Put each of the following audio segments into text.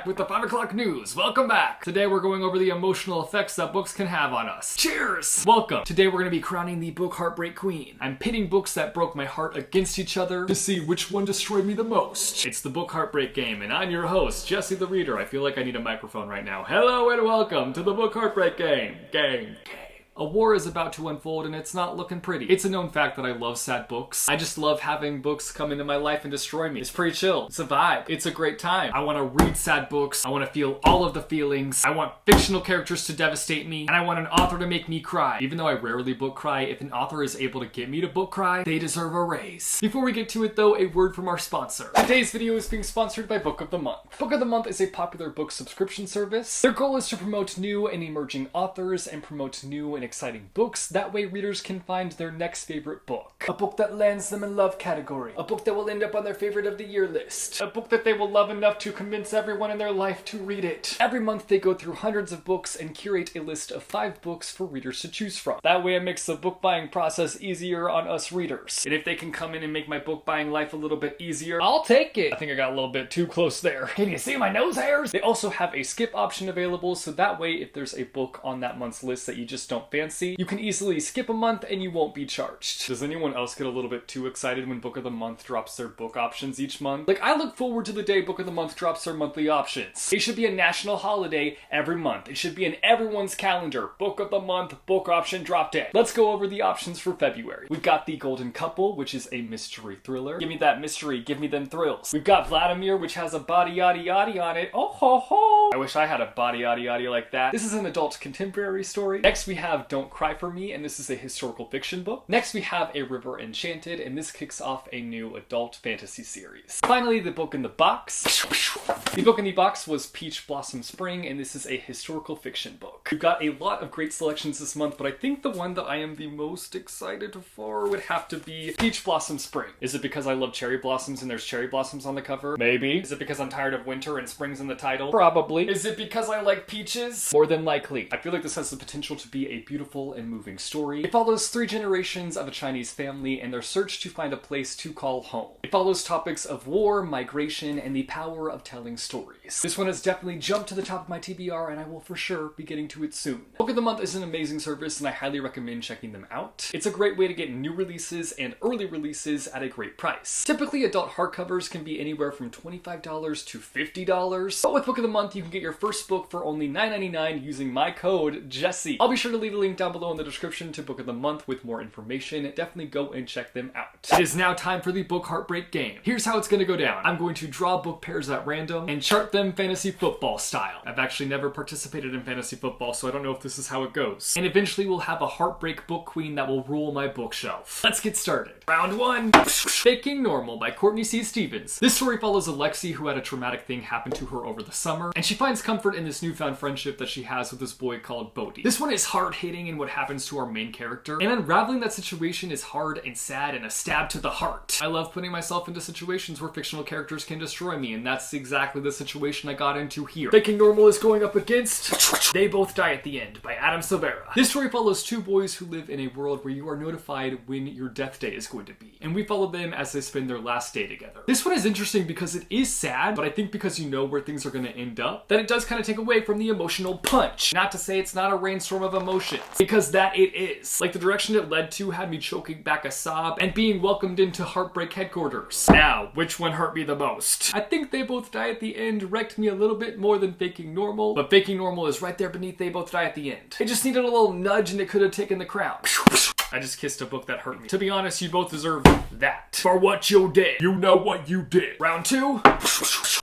back with the 5 o'clock news. Welcome back. Today we're going over the emotional effects that books can have on us. Cheers! Welcome. Today we're going to be crowning the book heartbreak queen. I'm pitting books that broke my heart against each other to see which one destroyed me the most. It's the book heartbreak game, and I'm your host, Jesse the Reader. I feel like I need a microphone right now. Hello and welcome to the book heartbreak game. A war is about to unfold and it's not looking pretty. It's a known fact that I love sad books. I just love having books come into my life and destroy me. It's pretty chill. It's a vibe. It's a great time. I want to read sad books. I want to feel all of the feelings. I want fictional characters to devastate me. And I want an author to make me cry. Even though I rarely book cry, if an author is able to get me to book cry, they deserve a raise. Before we get to it though, a word from our sponsor. Today's video is being sponsored by Book of the Month. Book of the Month is a popular book subscription service. Their goal is to promote new and emerging authors and promote new and exciting books. That way readers can find their next favorite book. A book that lands them in love category. A book that will end up on their favorite of the year list. A book that they will love enough to convince everyone in their life to read it. Every month they go through hundreds of books and curate a list of 5 books for readers to choose from. That way it makes the book buying process easier on us readers. And if they can come in and make my book buying life a little bit easier, I'll take it. I think I got a little bit too close there. Can you see my nose hairs? They also have a skip option available, so that way if there's a book on that month's list that you just don't fancy, you can easily skip a month and you won't be charged. Does anyone else get a little bit too excited when Book of the Month drops their book options each month? Like, I look forward to the day Book of the Month drops their monthly options. It should be a national holiday every month. It should be in everyone's calendar. Book of the Month, book option drop day. Let's go over the options for February. We've got The Golden Couple, which is a mystery thriller. Give me that mystery, give me them thrills. We've got Vladimir, which has a body yaddy yaddy on it. Oh ho ho! I wish I had a body yaddy yaddy like that. This is an adult contemporary story. Next we have Don't Cry For Me, and this is a historical fiction book. Next we have A River Enchanted, and this kicks off a new adult fantasy series. Finally, The Book in the Box. The Book in the Box was Peach Blossom Spring, and this is a historical fiction book. We've got a lot of great selections this month, but I think the one that I am the most excited for would have to be Peach Blossom Spring. Is it because I love cherry blossoms and there's cherry blossoms on the cover? Maybe. Is it because I'm tired of winter and spring's in the title? Probably. Is it because I like peaches? More than likely. I feel like this has the potential to be a beautiful and moving story. It follows 3 generations of a Chinese family and their search to find a place to call home. It follows topics of war, migration, and the power of telling stories. This one has definitely jumped to the top of my TBR, and I will for sure be getting to it soon. Book of the Month is an amazing service, and I highly recommend checking them out. It's a great way to get new releases and early releases at a great price. Typically, adult hardcovers can be anywhere from $25 to $50, but with Book of the Month, you can get your first book for only $9.99 using my code, Jesse. I'll be sure to leave a link down below in the description to Book of the Month with more information. Definitely go and check them out. It is now time for the book heartbreak game. Here's how it's gonna go down. I'm going to draw book pairs at random and chart them fantasy football style. I've actually never participated in fantasy football, so I don't know if this is how it goes. And eventually we'll have a heartbreak book queen that will rule my bookshelf. Let's get started. Round 1. Faking Normal by Courtney C. Stevens. This story follows Alexi, who had a traumatic thing happen to her over the summer, and she finds comfort in this newfound friendship that she has with this boy called Bodhi. This one is hard-hitting in what happens to our main character, and unraveling that situation is hard and sad and a stab to the heart. I love putting myself into situations where fictional characters can destroy me, and that's exactly the situation I got into here. Faking Normal is going up against They Both Die at the End by Adam Silvera. This story follows 2 boys who live in a world where you are notified when your death day is going to be, and we follow them as they spend their last day together. This one is interesting because it is sad, but I think because you know where things are going to end up, that it does kind of take away from the emotional punch. Not to say it's not a rainstorm of emotions, because that it is. Like, the direction it led to had me choking back a sob and being welcomed into heartbreak headquarters. Now, which one hurt me the most? I think They Both Die at the End wrecked me a little bit more than Faking Normal, but Faking Normal is right there beneath They Both Die at the End. It just needed a little nudge and it could have taken the crown. I just kissed a book that hurt me. To be honest, you both deserve that. For what you did. You know what you did. Round 2.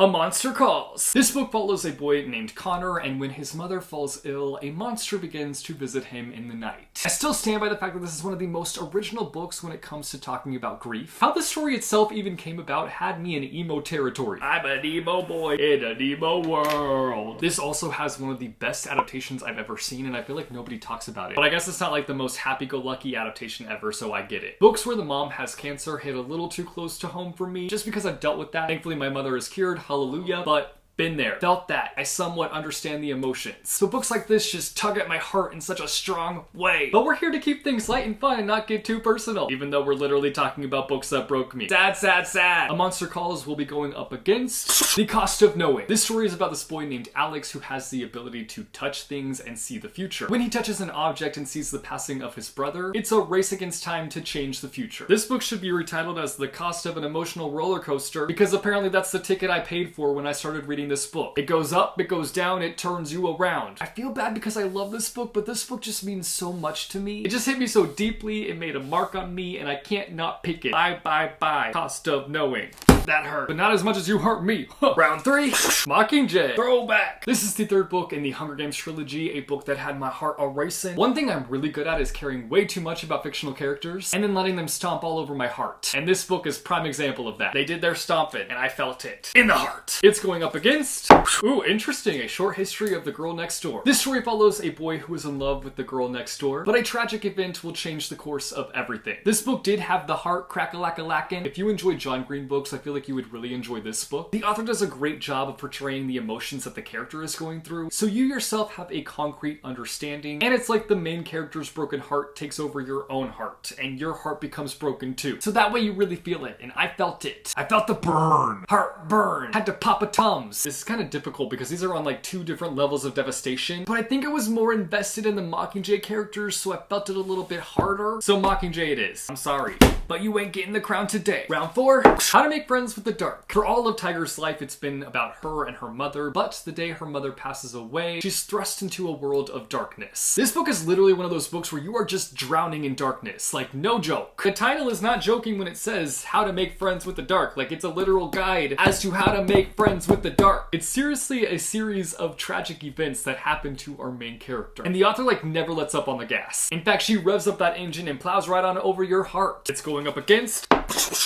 A Monster Calls. This book follows a boy named Connor, and when his mother falls ill, a monster begins to visit him in the night. I still stand by the fact that this is one of the most original books when it comes to talking about grief. How the story itself even came about had me in emo territory. I'm an emo boy in an emo world. This also has one of the best adaptations I've ever seen, and I feel like nobody talks about it. But I guess it's not like the most happy-go-lucky adaptation ever, so I get it. Books where the mom has cancer hit a little too close to home for me, just because I've dealt with that. Thankfully, my mother is cured, hallelujah, but been there, felt that. I somewhat understand the emotions. So books like this just tug at my heart in such a strong way. But we're here to keep things light and fun and not get too personal, even though we're literally talking about books that broke me. Sad, sad, sad. A Monster Calls will be going up against The Cost of Knowing. This story is about this boy named Alex who has the ability to touch things and see the future. When he touches an object and sees the passing of his brother, it's a race against time to change the future. This book should be retitled as The Cost of an Emotional Roller Coaster because apparently that's the ticket I paid for when I started reading this book. It goes up, it goes down, it turns you around. I feel bad because I love this book, but this book just means so much to me. It just hit me so deeply, it made a mark on me, and I can't not pick it. Bye, bye, bye. Cost of Knowing. That hurt, but not as much as you hurt me. Round 3, Mockingjay. Throwback. This is the third book in the Hunger Games trilogy, a book that had my heart a-racing. One thing I'm really good at is caring way too much about fictional characters and then letting them stomp all over my heart. And this book is prime example of that. They did their stomping, and I felt it. In the heart. It's going up against... Ooh, interesting. A short history of the girl next door. This story follows a boy who is in love with the girl next door, but a tragic event will change the course of everything. This book did have the heart crack-a-lack-a-lackin'. If you enjoy John Green books, I feel like you would really enjoy this book. The author does a great job of portraying the emotions that the character is going through, so you yourself have a concrete understanding, and it's like the main character's broken heart takes over your own heart, and your heart becomes broken too. So that way you really feel it, and I felt it. I felt the burn. Heart burn. Had to pop a Tums. This is kind of difficult because these are on like 2 different levels of devastation, but I think I was more invested in the Mockingjay characters, so I felt it a little bit harder. So Mockingjay it is. I'm sorry, but you ain't getting the crown today. Round 4, How to Make Friends with the Dark. For all of Tiger's life, it's been about her and her mother, but the day her mother passes away, she's thrust into a world of darkness. This book is literally one of those books where you are just drowning in darkness, like no joke. The title is not joking when it says How to Make Friends with the Dark, like it's a literal guide as to how to make friends with the dark. It's seriously a series of tragic events that happen to our main character. And the author like never lets up on the gas. In fact, she revs up that engine and plows right on over your heart. It's going up against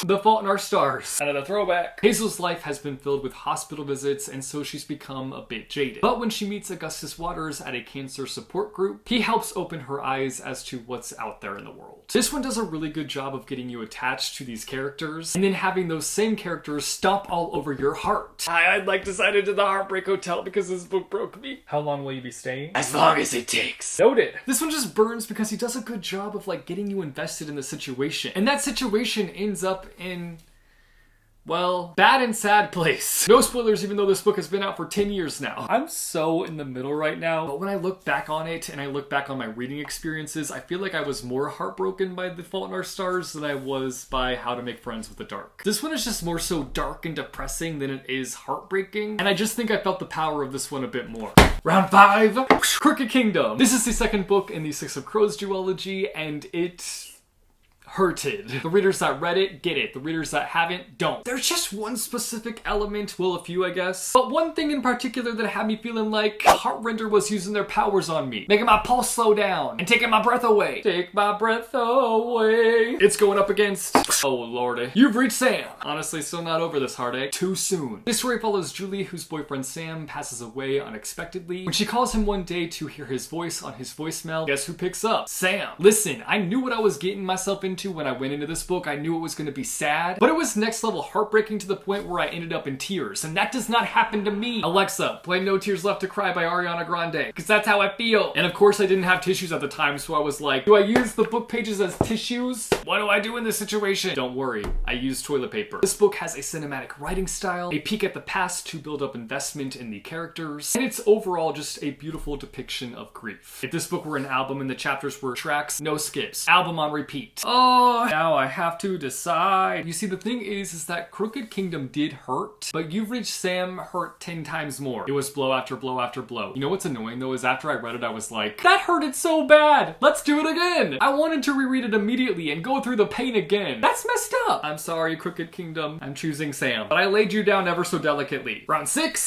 The Fault in Our Stars. Out of the throwback. Hazel's life has been filled with hospital visits, and so she's become a bit jaded. But when she meets Augustus Waters at a cancer support group, he helps open her eyes as to what's out there in the world. This one does a really good job of getting you attached to these characters, and then having those same characters stomp all over your heart. I like decided to the Heartbreak Hotel because this book broke me. How long will you be staying? As long as it takes. Noted. This one just burns because he does a good job of like getting you invested in the situation. And that situation ends up in... well, bad and sad place. No spoilers, even though this book has been out for 10 years now. I'm so in the middle right now, but when I look back on it and I look back on my reading experiences, I feel like I was more heartbroken by The Fault in Our Stars than I was by How to Make Friends with the Dark. This one is just more so dark and depressing than it is heartbreaking, and I just think I felt the power of this one a bit more. Round 5, Crooked Kingdom. This is the second book in the Six of Crows duology, and it... hurted. The readers that read it get it. The readers that haven't don't. There's just one specific element, well, a few I guess, but one thing in particular that had me feeling like Heartrender was using their powers on me, making my pulse slow down and taking my breath away. Take my breath away. It's going up against, oh lordy, You've Reached Sam. Honestly, still not over this heartache. Too soon. This story follows Julie, whose boyfriend Sam passes away unexpectedly. When she calls him one day to hear his voice on his voicemail, guess who picks up? Sam. Listen, I knew what I was getting myself into when I went into this book. I knew it was going to be sad, but it was next level heartbreaking to the point where I ended up in tears, and that does not happen to me. Alexa, play No Tears Left to Cry by Ariana Grande, because that's how I feel. And of course I didn't have tissues at the time, so I was like, do I use the book pages as tissues? What do I do in this situation? Don't worry, I use toilet paper. This book has a cinematic writing style, a peek at the past to build up investment in the characters, and it's overall just a beautiful depiction of grief. If this book were an album and the chapters were tracks, no skips. Album on repeat. Oh, now I have to decide. You see, the thing is that Crooked Kingdom did hurt, but You've Reached Sam hurt 10 times more. It was blow after blow after blow. You know what's annoying though is after I read it, I was like, that hurted so bad. Let's do it again. I wanted to reread it immediately and go through the pain again. That's messed up. I'm sorry, Crooked Kingdom. I'm choosing Sam, but I laid you down ever so delicately. Round 6,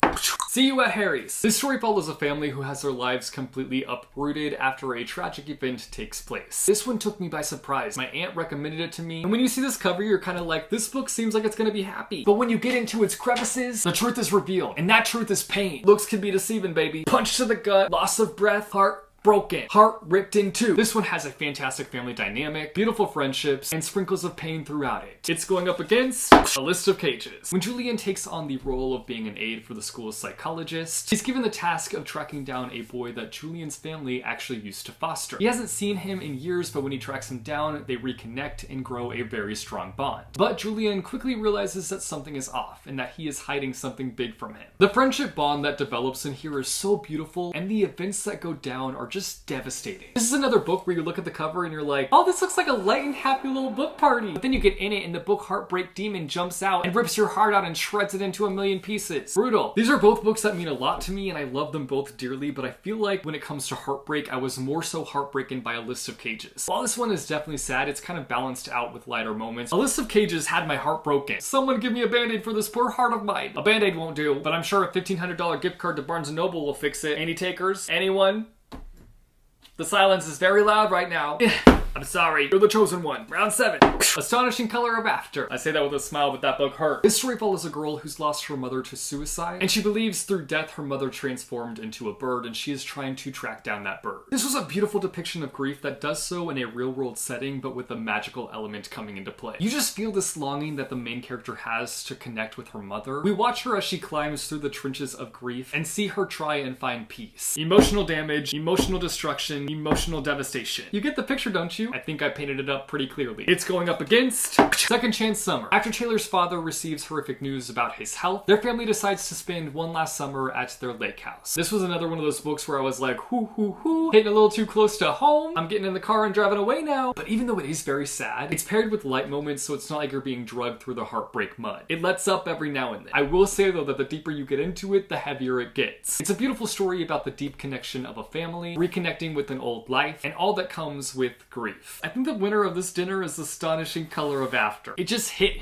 See You at Harry's. This story follows a family who has their lives completely uprooted after a tragic event takes place. This one took me by surprise. My aunt recommended it to me, and when you see this cover, you're kind of like, this book seems like it's gonna be happy. But when you get into its crevices, the truth is revealed, and that truth is pain. Looks can be deceiving, baby. Punch to the gut, loss of breath, heart broken, heart ripped in two. This one has a fantastic family dynamic, beautiful friendships, and sprinkles of pain throughout it. It's going up against A List of Cages. When Julian takes on the role of being an aide for the school's psychologist, he's given the task of tracking down a boy that Julian's family actually used to foster. He hasn't seen him in years, but when he tracks him down, they reconnect and grow a very strong bond. But Julian quickly realizes that something is off and that he is hiding something big from him. The friendship bond that develops in here is so beautiful, and the events that go down are just devastating. This is another book where you look at the cover and you're like, oh, this looks like a light and happy little book party. But then you get in it and the book Heartbreak Demon jumps out and rips your heart out and shreds it into a million pieces. Brutal. These are both books that mean a lot to me and I love them both dearly, but I feel like when it comes to heartbreak, I was more so heartbroken by A List of Cages. While this one is definitely sad, it's kind of balanced out with lighter moments. A List of Cages had my heart broken. Someone give me a band-aid for this poor heart of mine. A band-aid won't do, but I'm sure a $1,500 gift card to Barnes & Noble will fix it. Any takers? Anyone? The silence is very loud right now. I'm sorry, you're the chosen one. Round 7. Astonishing Color of After. I say that with a smile, but that book hurt. This story follows a girl who's lost her mother to suicide, and she believes through death her mother transformed into a bird, and she is trying to track down that bird. This was a beautiful depiction of grief that does so in a real-world setting, but with a magical element coming into play. You just feel this longing that the main character has to connect with her mother. We watch her as she climbs through the trenches of grief and see her try and find peace. Emotional damage, emotional destruction, emotional devastation. You get the picture, don't you? I think I painted it up pretty clearly. It's going up against Second Chance Summer. After Taylor's father receives horrific news about his health, their family decides to spend one last summer at their lake house. This was another one of those books where I was like, hitting a little too close to home. I'm getting in the car and driving away now. But even though it is very sad, it's paired with light moments, so it's not like you're being drugged through the heartbreak mud. It lets up every now and then. I will say though that the deeper you get into it, the heavier it gets. It's a beautiful story about the deep connection of a family, reconnecting with an old life, and all that comes with grief. I think the winner of this dinner is Astonishing Color of After. It just hit.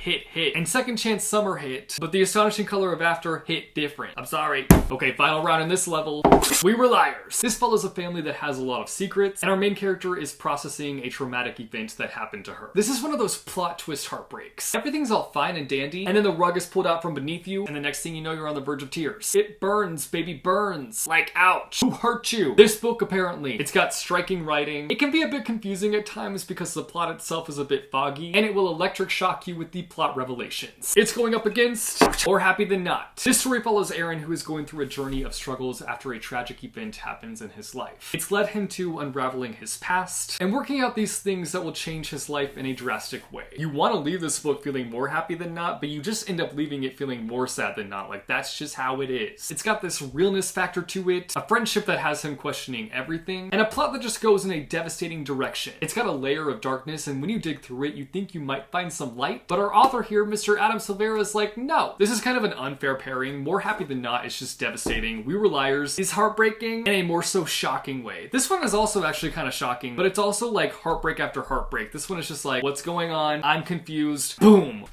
And Second Chance Summer hit, but the Astonishing Color of After hit different. I'm sorry. Okay, final round in this level. We Were Liars. This follows a family that has a lot of secrets, and our main character is processing a traumatic event that happened to her. This is one of those plot twist heartbreaks. Everything's all fine and dandy, and then the rug is pulled out from beneath you, and the next thing you know, you're on the verge of tears. It burns, baby, burns. Like, ouch. Who hurt you? This book, apparently. It's got striking writing. It can be a bit confusing at times because the plot itself is a bit foggy, and it will electric shock you with the plot revelations. It's going up against More Happy Than Not. This story follows Aaron, who is going through a journey of struggles after a tragic event happens in his life. It's led him to unraveling his past and working out these things that will change his life in a drastic way. You want to leave this book feeling more happy than not, but you just end up leaving it feeling more sad than not. Like, that's just how it is. It's got this realness factor to it, a friendship that has him questioning everything, and a plot that just goes in a devastating direction. It's got a layer of darkness, and when you dig through it, you think you might find some light, but our author here, Mr. Adam Silvera, is like, no. This is kind of an unfair pairing. More Happy Than Not is just devastating. We Were Liars is heartbreaking in a more so shocking way. This one is also actually kind of shocking, but it's also like heartbreak after heartbreak. This one is just like, what's going on? I'm confused. Boom.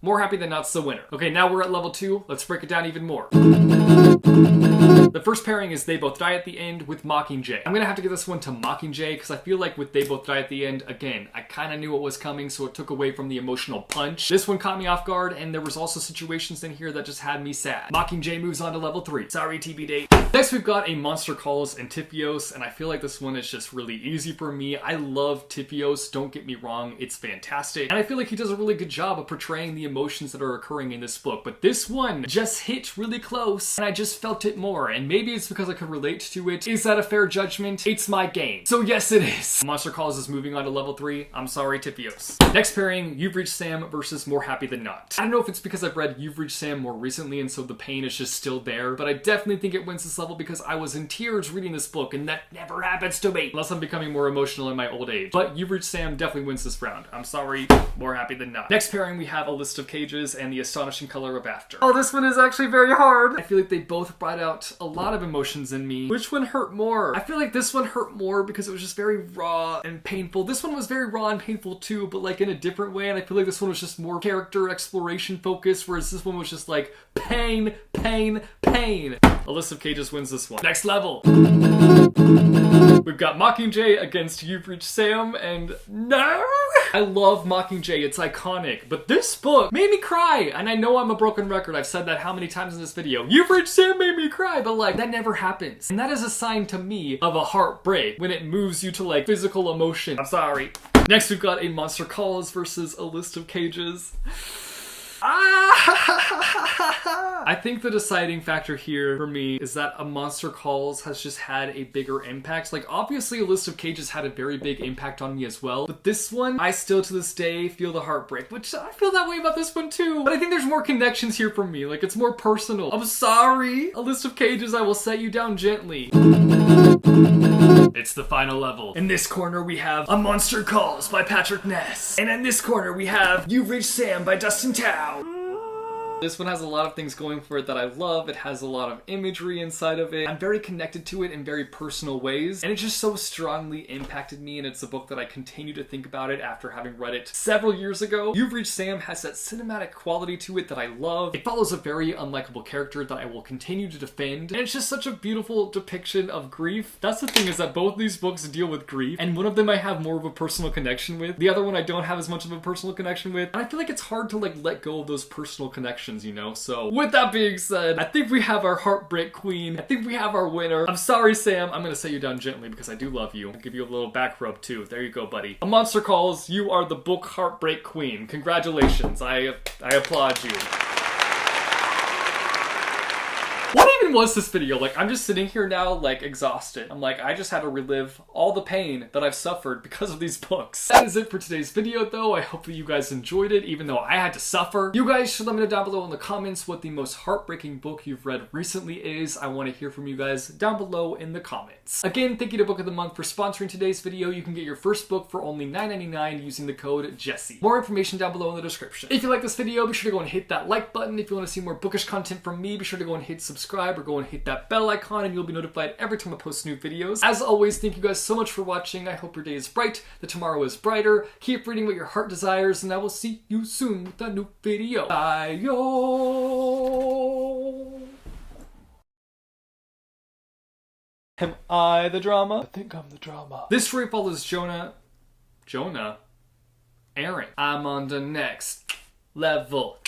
More Happy Than Not's the winner. Okay, now we're at level 2. Let's break it down even more. The first pairing is They Both Die at the End with Mockingjay. I'm gonna have to give this one to Mockingjay because I feel like with They Both Die at the End, again, I kind of knew what was coming, so it took away from the emotional punch. This one caught me off guard, and there was also situations in here that just had me sad. Mockingjay moves on to level 3. Sorry, TBD. Next, we've got A Monster Calls and Antiphios, and I feel like this one is just really easy for me. I love Antiphios, don't get me wrong, it's fantastic. And I feel like he does a really good job of portraying the emotions that are occurring in this book, but this one just hit really close, and I just felt it more, and maybe it's because I could relate to it. Is that a fair judgment? It's my game. So yes, it is. Monster Calls is moving on to level 3. I'm sorry, Antiphios. Next pairing, You've Reached Sam versus More Happy Than Not. I don't know if it's because I've read You've Reached Sam more recently, and so the pain is just still there, but I definitely think it wins this level because I was in tears reading this book, and that never happens to me, unless I'm becoming more emotional in my old age. But You've Reached Sam definitely wins this round. I'm sorry, More Happy Than Not. Next pairing, we have A List of Cages and The Astonishing Color of After. Oh, this one is actually very hard. I feel like they both brought out a lot of emotions in me. Which one hurt more? I feel like this one hurt more because it was just very raw and painful. This one was very raw and painful too, but like in a different way, and I feel like this one was just more character exploration focused, whereas this one was just like pain, pain, pain. A List of Cages wins this one. Next level. We've got Mockingjay against You've Reached Sam, and no! I love Mockingjay, it's iconic, but this book made me cry. And I know I'm a broken record. I've said that how many times in this video. You've reached Sam made me cry, but like that never happens. And that is a sign to me of a heartbreak when it moves you to like physical emotion. I'm sorry. Next we've got A Monster Calls versus A List of Cages. I think the deciding factor here for me is that A Monster Calls has just had a bigger impact. Like obviously A List of Cages had a very big impact on me as well, but this one, I still to this day feel the heartbreak, which I feel that way about this one too. But I think there's more connections here for me, like it's more personal. I'm sorry, A List of Cages, I will set you down gently. It's the final level. In this corner we have A Monster Calls by Patrick Ness. And in this corner we have You've Reached Sam by Dustin Tao. This one has a lot of things going for it that I love. It has a lot of imagery inside of it. I'm very connected to it in very personal ways, and it just so strongly impacted me, and it's a book that I continue to think about it after having read it several years ago. You've Reached Sam has that cinematic quality to it that I love. It follows a very unlikable character that I will continue to defend, and it's just such a beautiful depiction of grief. That's the thing, is that both these books deal with grief, and one of them I have more of a personal connection with. The other one I don't have as much of a personal connection with, and I feel like it's hard to like let go of those personal connections, you know? So with that being said, I think we have our heartbreak queen. I think we have our winner. I'm sorry, Sam. I'm gonna set you down gently because I do love you. I'll give you a little back rub too. There you go, buddy. A Monster Calls, you are the book heartbreak queen. Congratulations. I applaud you. What even was this video? Like, I'm just sitting here now, like, exhausted. I'm like, I just had to relive all the pain that I've suffered because of these books. That is it for today's video, though. I hope that you guys enjoyed it, even though I had to suffer. You guys should let me know down below in the comments what the most heartbreaking book you've read recently is. I want to hear from you guys down below in the comments. Again, thank you to Book of the Month for sponsoring today's video. You can get your first book for only $9.99 using the code Jesse. More information down below in the description. If you like this video, be sure to go and hit that like button. If you want to see more bookish content from me, be sure to go and hit subscribe or go and hit that bell icon and you'll be notified every time I post new videos. As always, thank you guys so much for watching. I hope your day is bright, that tomorrow is brighter. Keep reading what your heart desires, and I will see you soon with a new video. Bye-yo. Am I the drama? I think I'm the drama. This story follows Aaron. I'm on the next level.